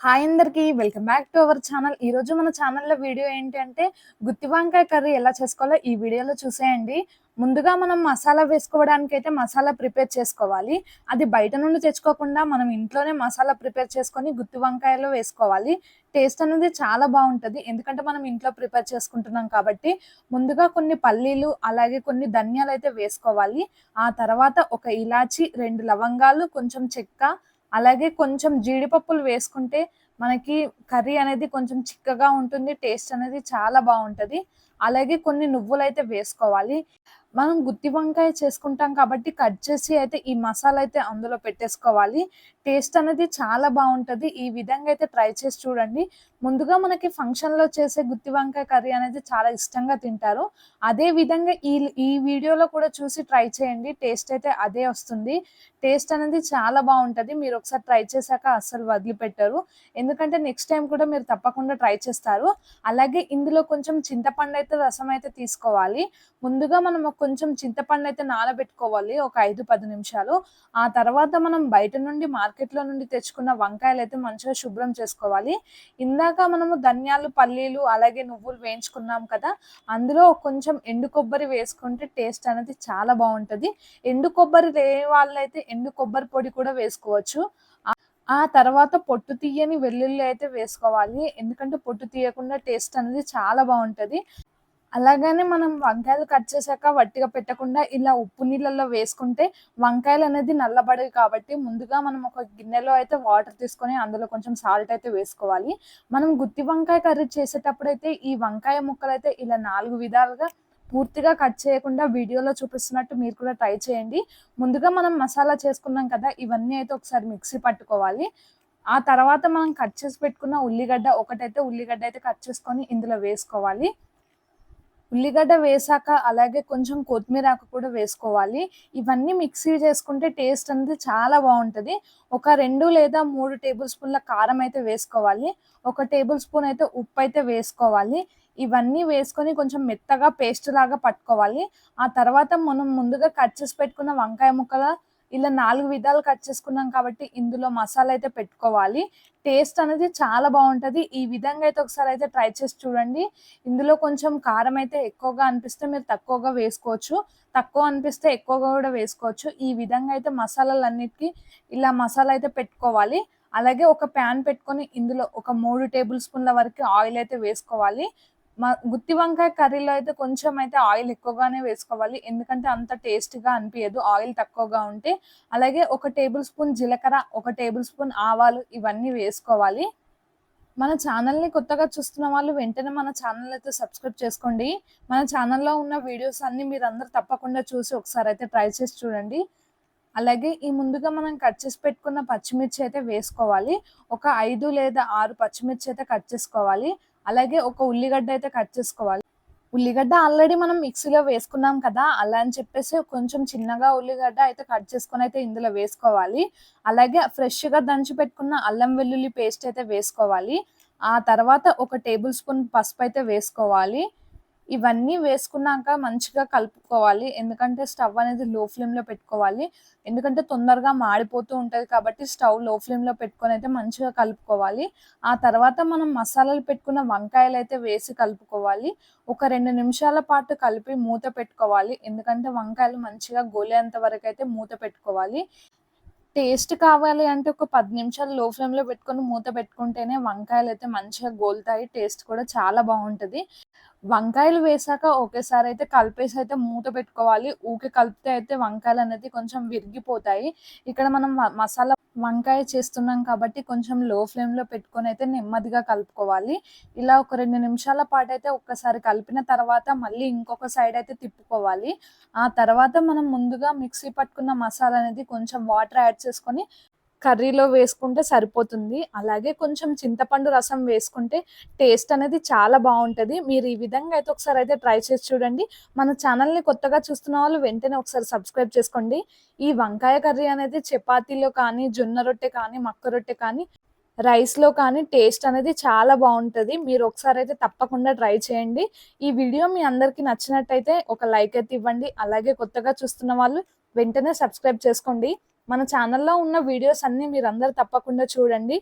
Hi అందరికి welcome back to our channel. ఈరోజు మన ఛానల్లో వీడియో ఏంటి అంటే గుత్తి వంకాయ కర్రీ ఎలా చేసుకోవాలో ఈ వీడియోలో చూసేయండి. ముందుగా మనం మసాలా వేసుకోవడానికి అయితే మసాలా ప్రిపేర్ చేసుకోవాలి. అది బయట నుండి తెచ్చుకోకుండా మనం ఇంట్లోనే మసాలా ప్రిపేర్ చేసుకొని గుత్తి వంకాయలో వేసుకోవాలి. టేస్ట్ అనేది చాలా బాగుంటుంది, ఎందుకంటే మనం ఇంట్లో ప్రిపేర్ చేసుకుంటున్నాం కాబట్టి. ముందుగా కొన్ని పల్లీలు అలాగే కొన్ని ధనియాలు అయితే వేసుకోవాలి. ఆ తర్వాత ఒక ఇలాచి, 2 లవంగాలు, కొంచెం చెక్క, అలాగే కొంచెం జీడిపప్పులు వేసుకుంటే మనకి కర్రీ అనేది కొంచెం చిక్కగా ఉంటుంది. టేస్ట్ అనేది చాలా బావుంటది. అలాగే కొన్ని నువ్వులైతే వేసుకోవాలి. మనం గుత్తి వంకాయ చేసుకుంటాం కాబట్టి కట్ చేసి అయితే ఈ మసాలా అయితే అందులో పెట్టేసుకోవాలి. టేస్ట్ అనేది చాలా బావుంటది. ఈ విధంగా అయితే ట్రై చేసి చూడండి. ముందుగా మనకి ఫంక్షన్‌లో చేసే గుత్తి వంకాయ కర్రీ అనేది చాలా ఇష్టంగా తింటారు. అదే విధంగా ఈ వీడియోలో కూడా చూసి ట్రై చేయండి. టేస్ట్ అయితే అదే వస్తుంది. టేస్ట్ అనేది చాలా బావుంటది. మీరు ఒకసారి ట్రై చేశాక అస్సలు వదిలిపెట్టరు. ఎందుకంటే నెక్స్ట్ టైమ్ కూడా మీరు తప్పకుండా ట్రై చేస్తారు. అలాగే ఇందులో కొంచెం చింతపండైతే రసం అయితే తీసుకోవాలి. ముందుగా మనం కొంచెం చింతపండైతే నానబెట్టుకోవాలి ఒక 5, 10 నిమిషాలు. ఆ తర్వాత మనం బయట నుండి మార్కెట్‌లో నుండి తెచ్చుకున్న వంకాయలైతే మంచిగా శుభ్రం చేసుకోవాలి. ఇందాక మనము ధనియాలు, పల్లీలు అలాగే నువ్వులు వేయించుకున్నాం కదా! అందులో కొంచెం ఎండు కొబ్బరి వేసుకుంటే టేస్ట్ అనేది చాలా బావుంటది. ఎండు కొబ్బరి లేని వాళ్ళైతే ఎండు కొబ్బరి పొడి కూడా వేసుకోవచ్చు. ఆ తర్వాత పొట్టు తీయని వెల్లుల్లి అయితే వేసుకోవాలి. ఎందుకంటే పొట్టు తీయకుండా టేస్ట్ అనేది చాలా బావుంటది. అలాగని మనం వంకాయలు కట్ చేశాక వట్టిగా పెట్టకుండా ఇలా ఉప్పు నీళ్ళల్లో వేసుకుంటే వంకాయలనేది నల్లబడవు కాబట్టి ముందుగా మనం ఒక గిన్నెలో అయితే వాటర్ తీసుకొని అందులో కొంచెం సాల్ట్ అయితే వేసుకోవాలి. మనం గుత్తి వంకాయ కర్రీ చేసేటప్పుడైతే ఈ వంకాయ ముక్కలైతే ఇలా 4 విధాలుగా పూర్తిగా కట్ చేయకుండా వీడియోలో చూపిస్తున్నట్టు మీరు కూడా ట్రై చేయండి. ముందుగా మనం మసాలా చేసుకున్నాం కదా! ఇవన్నీ అయితే ఒకసారి మిక్సీ పట్టుకోవాలి. ఆ తర్వాత మనం కట్ చేసి పెట్టుకున్న ఉల్లిగడ్డ అయితే కట్ చేసుకొని ఇందులో వేసుకోవాలి. ఉల్లిగడ్డ వేశాక అలాగే కొంచెం కొత్తిమీరాకు కూడా వేసుకోవాలి. ఇవన్నీ మిక్సీ చేసుకుంటే టేస్ట్ అనేది చాలా బావుంటది. ఒక 2 లేదా 3 టేబుల్ స్పూన్ల కారం అయితే వేసుకోవాలి. ఒక టేబుల్ స్పూన్ అయితే ఉప్పైతే వేసుకోవాలి. ఇవన్నీ వేసుకొని కొంచెం మెత్తగా పేస్ట్ లాగా పట్టుకోవాలి. ఆ తర్వాత మనం ముందుగా కట్ చేసి పెట్టుకున్న వంకాయ ముక్కల ఇలా 4 విధాలు కట్ చేసుకున్నాం కాబట్టి ఇందులో మసాలా అయితే పెట్టుకోవాలి. టేస్ట్ అనేది చాలా బావుంటది. ఈ విధంగా అయితే ఒకసారి ట్రై చేసి చూడండి. ఇందులో కొంచెం కారం అయితే ఎక్కువగా అనిపిస్తే మీరు తక్కువగా వేసుకోవచ్చు. తక్కువ అనిపిస్తే ఎక్కువగా కూడా వేసుకోవచ్చు. ఈ విధంగా అయితే మసాలాలన్నిటికి ఇలా మసాలా అయితే పెట్టుకోవాలి. అలాగే ఒక ప్యాన్ పెట్టుకొని ఇందులో ఒక 3 టేబుల్ స్పూన్ల వరకు ఆయిల్ అయితే వేసుకోవాలి. గుత్తి వంకాయ కర్రీలో అయితే కొంచెం అయితే ఆయిల్ ఎక్కువగానే వేసుకోవాలి. ఎందుకంటే అంత టేస్టీగా అనిపియదు ఆయిల్ తక్కువగా ఉంటే. అలాగే ఒక టేబుల్ స్పూన్ జీలకర్ర, ఒక టేబుల్ స్పూన్ ఆవాలు ఇవన్నీ వేసుకోవాలి. మన ఛానల్‌ని కొత్తగా చూస్తున్న వాళ్ళు వెంటనే మన ఛానల్ అయితే సబ్స్క్రైబ్ చేసుకోండి. మన ఛానల్‌లో ఉన్న వీడియోస్ అన్నీ మీరందరూ తప్పకుండా చూసి ఒకసారైతే ట్రై చేసి చూడండి. అలాగే ఈ ముందుగా మనం కట్ చేసి పెట్టుకున్న పచ్చిమిర్చి అయితే వేసుకోవాలి. ఒక 5 లేదా 6 పచ్చిమిర్చి అయితే కట్ చేసుకోవాలి. అలాగే ఒక ఉల్లిగడ్డ అయితే కట్ చేసుకోవాలి. ఉల్లిగడ్డ ఆల్రెడీ మనం మిక్సీలో వేసుకున్నాం కదా! అలా అని చెప్పేసి కొంచెం చిన్నగా ఉల్లిగడ్డ అయితే కట్ చేసుకొనైతే ఇందులో వేసుకోవాలి. అలాగే ఫ్రెష్‌గా దంచి పెట్టుకున్న అల్లం వెల్లుల్లి పేస్ట్ అయితే వేసుకోవాలి. ఆ తర్వాత ఒక టేబుల్ స్పూన్ పసుపైతే వేసుకోవాలి. ఇవన్నీ వేసుకున్నాక మంచిగా కలుపుకోవాలి. ఎందుకంటే స్టవ్ అనేది లో ఫ్లేమ్‌లో పెట్టుకోవాలి. ఎందుకంటే తొందరగా మాడిపోతూ ఉంటది కాబట్టి స్టవ్ లో ఫ్లేమ్‌లో పెట్టుకొనైతే మంచిగా కలుపుకోవాలి. ఆ తర్వాత మనం మసాలాలు పెట్టుకున్న వంకాయలైతే వేసి కలుపుకోవాలి. ఒక 2 నిమిషాల పాటు కలిపి మూత పెట్టుకోవాలి. ఎందుకంటే వంకాయలు మంచిగా గోలేంత వరకైతే మూత పెట్టుకోవాలి. టేస్ట్ కావాలి అంటే ఒక 10 నిమిషాలు లో ఫ్లేమ్‌లో పెట్టుకొని మూత పెట్టుకుంటేనే వంకాయలైతే మంచిగా గోలుతాయి. టేస్ట్ కూడా చాలా బావుంటది. వంకాయలు వేశాక ఒకేసారి అయితే కలిపేసి అయితే మూత పెట్టుకోవాలి. ఊకే కలిపితే అయితే వంకాయలనేది కొంచెం విరిగిపోతాయి. ఇక్కడ మనం మసాలా వంకాయ చేస్తున్నాం కాబట్టి కొంచెం లో ఫ్లేమ్‌లో పెట్టుకొనైతే నెమ్మదిగా కలుపుకోవాలి. ఇలా ఒక 2 నిమిషాల పాటైతే ఒక్కసారి కలిపిన తర్వాత మళ్ళీ ఇంకొక సైడ్ అయితే తిప్పుకోవాలి. ఆ తర్వాత మనం ముందుగా మిక్సీ పట్టుకున్న మసాలా అనేది కొంచెం వాటర్ యాడ్ చేసుకొని కర్రీలో వేసుకుంటే సరిపోతుంది. అలాగే కొంచెం చింతపండు రసం వేసుకుంటే టేస్ట్ అనేది చాలా బావుంటది. మీరు ఈ విధంగా అయితే ఒకసారైతే ట్రై చేసి చూడండి. మన ఛానల్‌ని కొత్తగా చూస్తున్న వాళ్ళు వెంటనే ఒకసారి సబ్స్క్రైబ్ చేసుకోండి. ఈ వంకాయ కర్రీ అనేది చపాతీలో కానీ, జొన్న రొట్టె కానీ, మక్క రొట్టె కానీ, రైస్‌లో కానీ టేస్ట్ అనేది చాలా బావుంటది. మీరు ఒకసారైతే తప్పకుండా ట్రై చేయండి. ఈ వీడియో మీ అందరికి నచ్చినట్టయితే ఒక లైక్ అయితే ఇవ్వండి. అలాగే కొత్తగా చూస్తున్న వాళ్ళు వెంటనే సబ్స్క్రైబ్ చేసుకోండి. మన ఛానల్‌లో ఉన్న వీడియోస్ అన్నీ మీరందరూ తప్పకుండా చూడండి.